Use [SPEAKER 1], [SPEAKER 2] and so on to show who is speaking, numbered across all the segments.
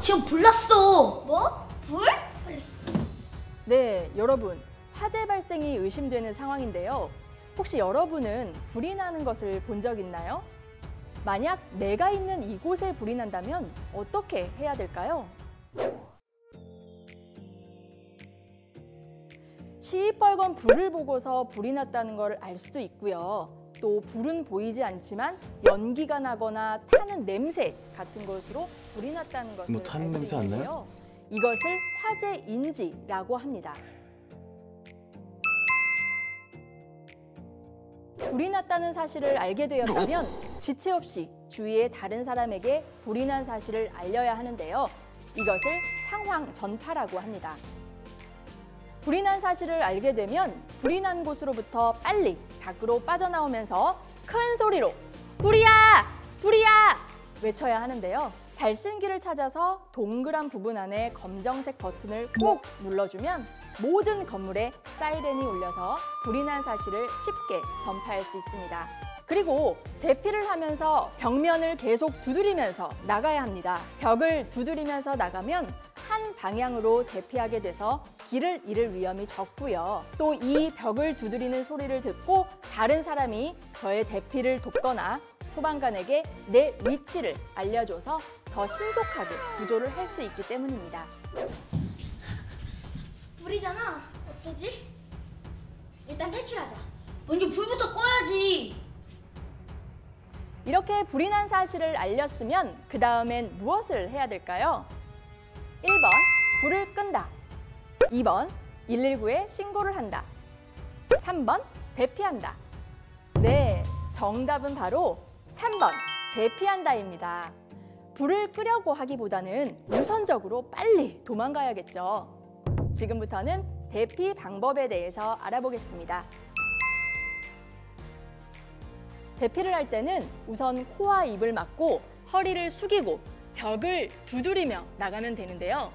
[SPEAKER 1] 지금 불 났어. 뭐? 불? 빨리.
[SPEAKER 2] 네, 여러분. 화재 발생이 의심되는 상황인데요. 혹시 여러분은 불이 나는 것을 본 적 있나요? 만약 내가 있는 이곳에 불이 난다면 어떻게 해야 될까요? 시뻘건 불을 보고서 불이 났다는 걸 알 수도 있고요. 또 불은 보이지 않지만 연기가 나거나 타는 냄새 같은 것으로 불이 났다는 것을 알
[SPEAKER 3] 타는
[SPEAKER 2] 수
[SPEAKER 3] 냄새 안 나요?
[SPEAKER 2] 있는데요. 이것을 화재 인지라고 합니다. 불이 났다는 사실을 알게 되었다면 지체 없이 주위의 다른 사람에게 불이 난 사실을 알려야 하는데요. 이것을 상황 전파라고 합니다. 불이 난 사실을 알게 되면 불이 난 곳으로부터 빨리 밖으로 빠져나오면서 큰 소리로 불이야! 불이야! 외쳐야 하는데요. 발신기를 찾아서 동그란 부분 안에 검정색 버튼을 꼭 눌러주면 모든 건물에 사이렌이 울려서 불이 난 사실을 쉽게 전파할 수 있습니다. 그리고 대피를 하면서 벽면을 계속 두드리면서 나가야 합니다. 벽을 두드리면서 나가면 한 방향으로 대피하게 돼서 길을 잃을 위험이 적고요. 또 이 벽을 두드리는 소리를 듣고 다른 사람이 저의 대피를 돕거나 소방관에게 내 위치를 알려줘서 더 신속하게 구조를 할 수 있기 때문입니다.
[SPEAKER 1] 불이잖아. 어쩌지? 일단 탈출하자. 먼저 불부터 꺼야지.
[SPEAKER 2] 이렇게 불이 난 사실을 알렸으면 그 다음엔 무엇을 해야 될까요? 1번, 불을 끈다. 2번, 119에 신고를 한다. 3번, 대피한다. 네, 정답은 바로 3번, 대피한다입니다. 불을 끄려고 하기보다는 우선적으로 빨리 도망가야겠죠. 지금부터는 대피 방법에 대해서 알아보겠습니다. 대피를 할 때는 우선 코와 입을 막고 허리를 숙이고 벽을 두드리며 나가면 되는데요.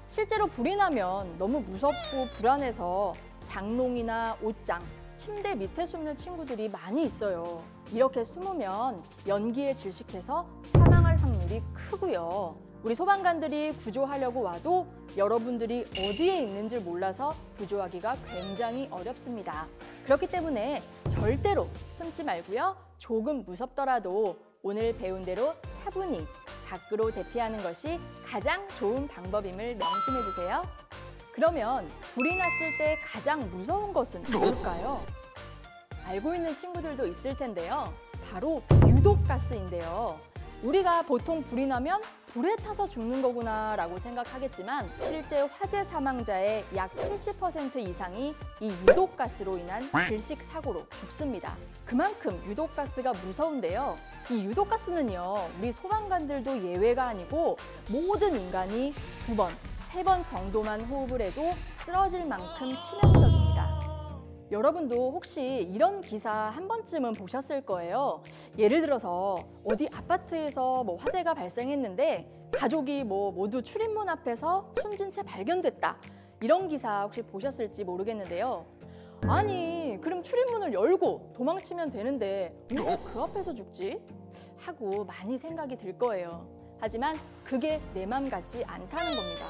[SPEAKER 2] 실제로 불이 나면 너무 무섭고 불안해서 장롱이나 옷장, 침대 밑에 숨는 친구들이 많이 있어요. 이렇게 숨으면 연기에 질식해서 사망할 확률이 크고요. 우리 소방관들이 구조하려고 와도 여러분들이 어디에 있는지 몰라서 구조하기가 굉장히 어렵습니다. 그렇기 때문에 절대로 숨지 말고요. 조금 무섭더라도 오늘 배운 대로 차분히 밖으로 대피하는 것이 가장 좋은 방법임을 명심해 주세요. 그러면 불이 났을 때 가장 무서운 것은 뭘까요? 알고 있는 친구들도 있을 텐데요. 바로 유독가스인데요. 우리가 보통 불이 나면 불에 타서 죽는 거구나 라고 생각하겠지만 실제 화재 사망자의 약 70% 이상이 이 유독가스로 인한 질식 사고로 죽습니다. 그만큼 유독가스가 무서운데요. 이 유독가스는요, 우리 소방관들도 예외가 아니고 모든 인간이 2번, 3번 정도만 호흡을 해도 쓰러질 만큼 치명적입니다. 여러분도 혹시 이런 기사 한 번쯤은 보셨을 거예요. 예를 들어서 어디 아파트에서 화재가 발생했는데 가족이 모두 출입문 앞에서 숨진 채 발견됐다. 이런 기사 혹시 보셨을지 모르겠는데요. 아니, 그럼 출입문을 열고 도망치면 되는데 왜 그 앞에서 죽지? 하고 많이 생각이 들 거예요. 하지만 그게 내 맘 같지 않다는 겁니다.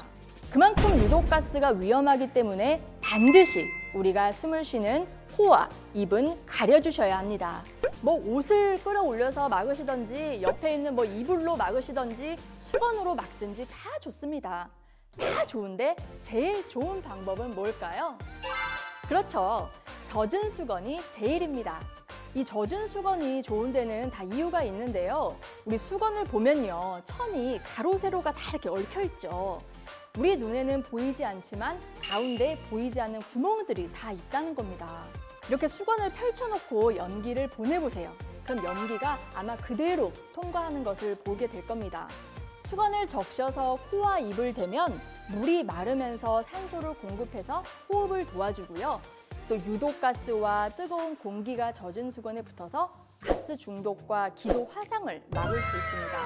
[SPEAKER 2] 그만큼 유독가스가 위험하기 때문에 반드시 우리가 숨을 쉬는 코와 입은 가려주셔야 합니다. 옷을 끌어올려서 막으시던지 옆에 있는 이불로 막으시던지 수건으로 막든지 다 좋습니다. 다 좋은데 제일 좋은 방법은 뭘까요? 그렇죠. 젖은 수건이 제일입니다. 이 젖은 수건이 좋은 데는 다 이유가 있는데요. 우리 수건을 보면요. 천이 가로 세로가 다 이렇게 얽혀 있죠. 우리 눈에는 보이지 않지만 가운데 보이지 않는 구멍들이 다 있다는 겁니다. 이렇게 수건을 펼쳐놓고 연기를 보내보세요. 그럼 연기가 아마 그대로 통과하는 것을 보게 될 겁니다. 수건을 적셔서 코와 입을 대면 물이 마르면서 산소를 공급해서 호흡을 도와주고요. 또 유독가스와 뜨거운 공기가 젖은 수건에 붙어서 가스 중독과 기도 화상을 막을 수 있습니다.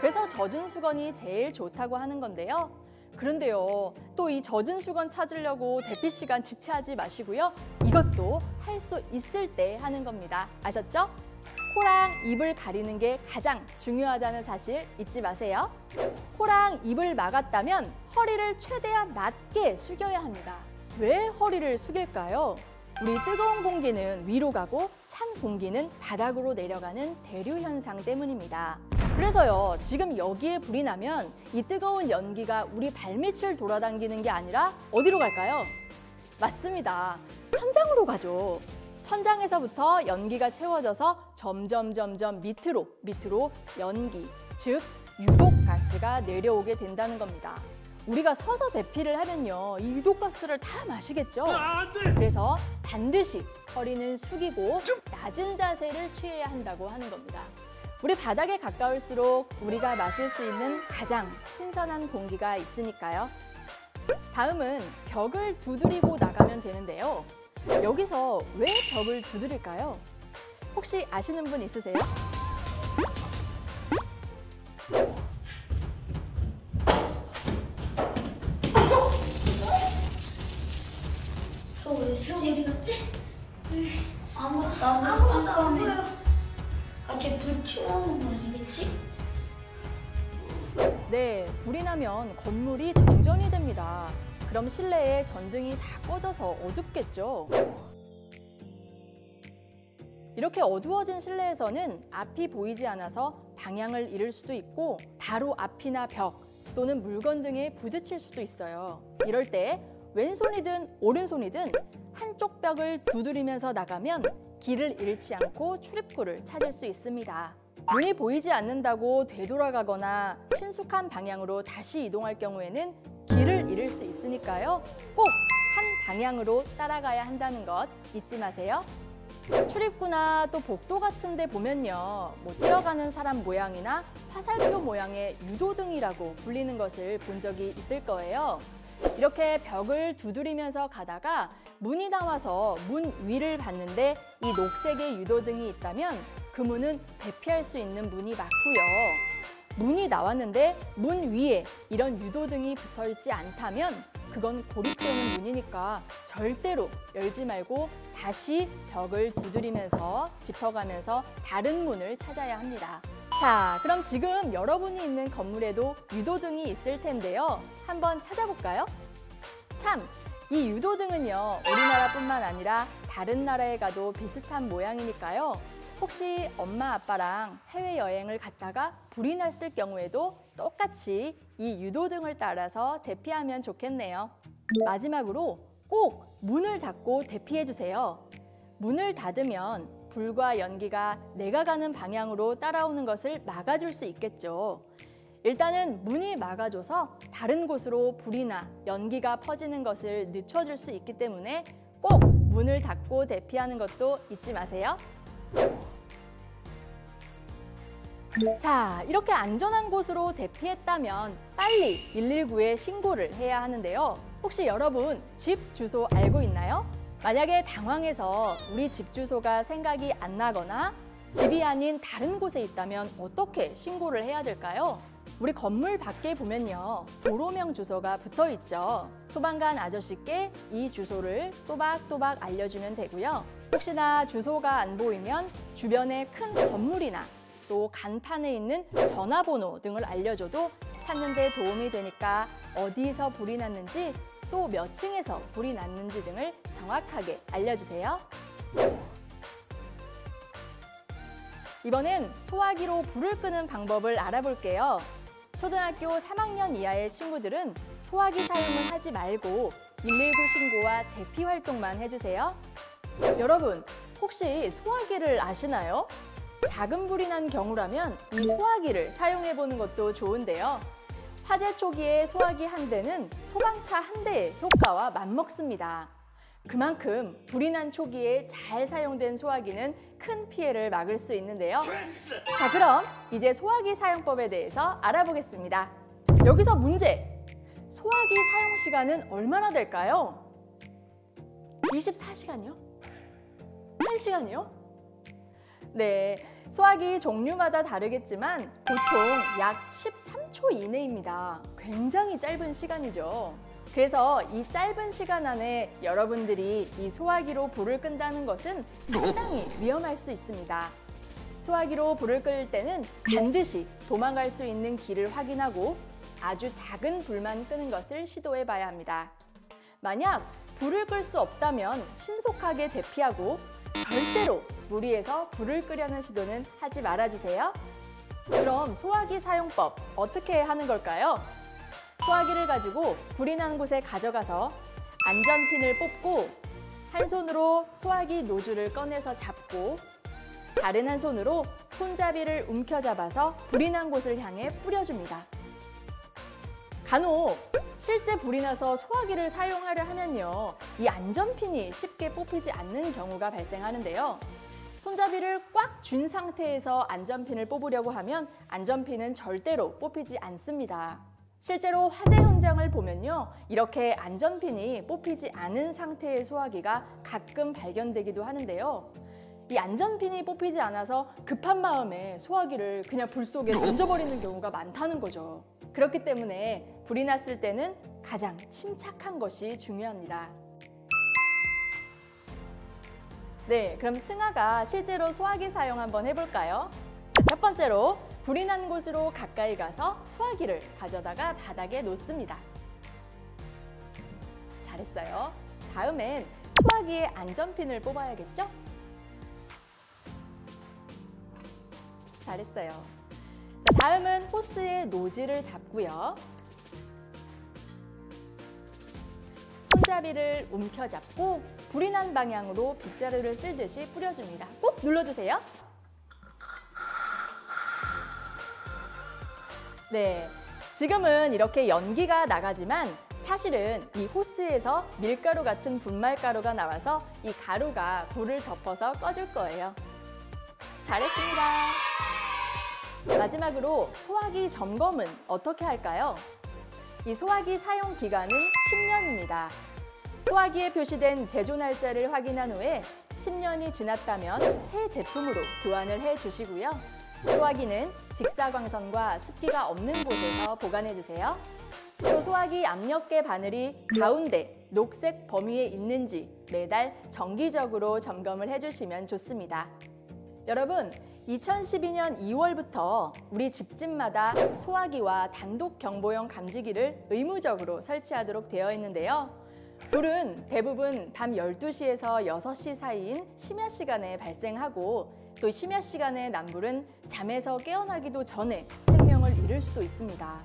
[SPEAKER 2] 그래서 젖은 수건이 제일 좋다고 하는 건데요. 그런데요, 또 이 젖은 수건 찾으려고 대피 시간 지체하지 마시고요. 이것도 할 수 있을 때 하는 겁니다. 아셨죠? 코랑 입을 가리는 게 가장 중요하다는 사실 잊지 마세요. 코랑 입을 막았다면 허리를 최대한 낮게 숙여야 합니다. 왜 허리를 숙일까요? 우리 뜨거운 공기는 위로 가고 찬 공기는 바닥으로 내려가는 대류 현상 때문입니다. 그래서요, 지금 여기에 불이 나면 이 뜨거운 연기가 우리 발밑을 돌아다니는 게 아니라 어디로 갈까요? 맞습니다. 천장으로 가죠. 천장에서부터 연기가 채워져서 점점 밑으로 연기, 즉 유독가스가 내려오게 된다는 겁니다. 우리가 서서 대피를 하면요, 이 유독가스를 다 마시겠죠? 그래서 반드시 허리는 숙이고 낮은 자세를 취해야 한다고 하는 겁니다. 우리 바닥에 가까울수록 우리가 마실 수 있는 가장 신선한 공기가 있으니까요. 다음은 벽을 두드리고 나가면 되는데요. 여기서 왜 벽을 두드릴까요? 혹시 아시는 분 있으세요?
[SPEAKER 1] 왜 세훈이 어디 갔지? 아무것도 안 보여. 갑자기 불 튀어나오는 거 아니겠지?
[SPEAKER 2] 네, 불이 나면 건물이 정전이 됩니다. 그럼 실내에 전등이 다 꺼져서 어둡겠죠? 이렇게 어두워진 실내에서는 앞이 보이지 않아서 방향을 잃을 수도 있고 바로 앞이나 벽 또는 물건 등에 부딪힐 수도 있어요. 이럴 때 왼손이든 오른손이든 한쪽 벽을 두드리면서 나가면 길을 잃지 않고 출입구를 찾을 수 있습니다. 문이 보이지 않는다고 되돌아가거나 친숙한 방향으로 다시 이동할 경우에는 길을 잃을 수 있으니까요. 꼭 한 방향으로 따라가야 한다는 것 잊지 마세요. 출입구나 또 복도 같은 데 보면요, 뛰어가는 사람 모양이나 화살표 모양의 유도등이라고 불리는 것을 본 적이 있을 거예요. 이렇게 벽을 두드리면서 가다가 문이 나와서 문 위를 봤는데 이 녹색의 유도등이 있다면 그 문은 대피할 수 있는 문이 맞고요. 문이 나왔는데 문 위에 이런 유도등이 붙어 있지 않다면 그건 고립되는 문이니까 절대로 열지 말고 다시 벽을 두드리면서 짚어가면서 다른 문을 찾아야 합니다. 자, 그럼 지금 여러분이 있는 건물에도 유도등이 있을 텐데요. 한번 찾아볼까요? 참, 이 유도등은요, 우리나라뿐만 아니라 다른 나라에 가도 비슷한 모양이니까요. 혹시 엄마 아빠랑 해외여행을 갔다가 불이 났을 경우에도 똑같이 이 유도등을 따라서 대피하면 좋겠네요. 마지막으로 꼭 문을 닫고 대피해 주세요. 문을 닫으면 불과 연기가 내가 가는 방향으로 따라오는 것을 막아줄 수 있겠죠. 일단은 문이 막아줘서 다른 곳으로 불이나 연기가 퍼지는 것을 늦춰줄 수 있기 때문에 꼭 문을 닫고 대피하는 것도 잊지 마세요. 자, 이렇게 안전한 곳으로 대피했다면 빨리 119에 신고를 해야 하는데요. 혹시 여러분 집 주소 알고 있나요? 만약에 당황해서 우리 집 주소가 생각이 안 나거나 집이 아닌 다른 곳에 있다면 어떻게 신고를 해야 될까요? 우리 건물 밖에 보면요, 도로명 주소가 붙어 있죠. 소방관 아저씨께 이 주소를 또박또박 알려주면 되고요. 혹시나 주소가 안 보이면 주변에 큰 건물이나 또 간판에 있는 전화번호 등을 알려줘도 찾는 데 도움이 되니까 어디서 불이 났는지 또 몇 층에서 불이 났는지 등을 정확하게 알려주세요. 이번엔 소화기로 불을 끄는 방법을 알아볼게요. 초등학교 3학년 이하의 친구들은 소화기 사용을 하지 말고 119 신고와 대피 활동만 해주세요. 여러분, 혹시 소화기를 아시나요? 작은 불이 난 경우라면 이 소화기를 사용해보는 것도 좋은데요. 화재 초기에 소화기 한 대는 소방차 한 대의 효과와 맞먹습니다. 그만큼 불이 난 초기에 잘 사용된 소화기는 큰 피해를 막을 수 있는데요. 자, 그럼 이제 소화기 사용법에 대해서 알아보겠습니다. 여기서 문제! 소화기 사용 시간은 얼마나 될까요? 24시간이요? 1시간이요? 네, 소화기 종류마다 다르겠지만 보통 약 13초 이내입니다. 굉장히 짧은 시간이죠. 그래서 이 짧은 시간 안에 여러분들이 이 소화기로 불을 끈다는 것은 상당히 위험할 수 있습니다. 소화기로 불을 끌 때는 반드시 도망갈 수 있는 길을 확인하고 아주 작은 불만 끄는 것을 시도해 봐야 합니다. 만약 불을 끌 수 없다면 신속하게 대피하고 절대로 무리해서 불을 끄려는 시도는 하지 말아주세요. 그럼 소화기 사용법 어떻게 하는 걸까요? 소화기를 가지고 불이 난 곳에 가져가서 안전핀을 뽑고 한 손으로 소화기 노즐을 꺼내서 잡고 다른 한 손으로 손잡이를 움켜잡아서 불이 난 곳을 향해 뿌려줍니다. 간혹 실제 불이 나서 소화기를 사용하려 하면요, 이 안전핀이 쉽게 뽑히지 않는 경우가 발생하는데요. 손잡이를 꽉 쥔 상태에서 안전핀을 뽑으려고 하면 안전핀은 절대로 뽑히지 않습니다. 실제로 화재 현장을 보면요, 이렇게 안전핀이 뽑히지 않은 상태의 소화기가 가끔 발견되기도 하는데요. 이 안전핀이 뽑히지 않아서 급한 마음에 소화기를 그냥 불 속에 던져버리는 경우가 많다는 거죠. 그렇기 때문에 불이 났을 때는 가장 침착한 것이 중요합니다. 네, 그럼 승아가 실제로 소화기 사용 한번 해볼까요? 첫 번째로 불이 난 곳으로 가까이 가서 소화기를 가져다가 바닥에 놓습니다. 잘했어요. 다음엔 소화기의 안전핀을 뽑아야겠죠? 잘했어요. 자, 다음은 호스의 노즐을 잡고요. 손잡이를 움켜잡고 불이 난 방향으로 빗자루를 쓸듯이 뿌려줍니다. 꼭 눌러주세요. 네, 지금은 이렇게 연기가 나가지만 사실은 이 호스에서 밀가루 같은 분말가루가 나와서 이 가루가 불을 덮어서 꺼줄 거예요. 잘했습니다. 마지막으로 소화기 점검은 어떻게 할까요? 이 소화기 사용 기간은 10년입니다. 소화기에 표시된 제조 날짜를 확인한 후에 10년이 지났다면 새 제품으로 교환을 해주시고요. 소화기는 직사광선과 습기가 없는 곳에서 보관해주세요. 또 소화기 압력계 바늘이 가운데 녹색 범위에 있는지 매달 정기적으로 점검을 해주시면 좋습니다. 여러분, 2012년 2월부터 우리 집집마다 소화기와 단독 경보용 감지기를 의무적으로 설치하도록 되어 있는데요. 불은 대부분 밤 12시에서 6시 사이인 심야 시간에 발생하고 또 심야 시간에 난 불은 잠에서 깨어나기도 전에 생명을 잃을 수도 있습니다.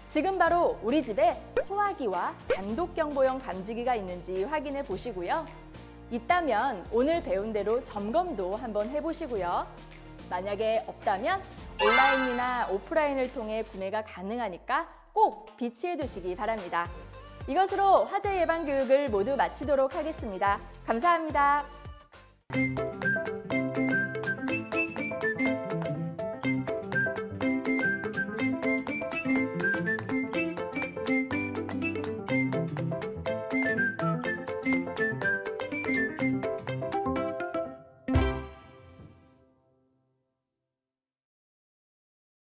[SPEAKER 2] 지금 바로 우리 집에 소화기와 단독 경보용 감지기가 있는지 확인해 보시고요. 있다면 오늘 배운 대로 점검도 한번 해보시고요. 만약에 없다면 온라인이나 오프라인을 통해 구매가 가능하니까 꼭 비치해 두시기 바랍니다. 이것으로 화재 예방 교육을 모두 마치도록 하겠습니다. 감사합니다.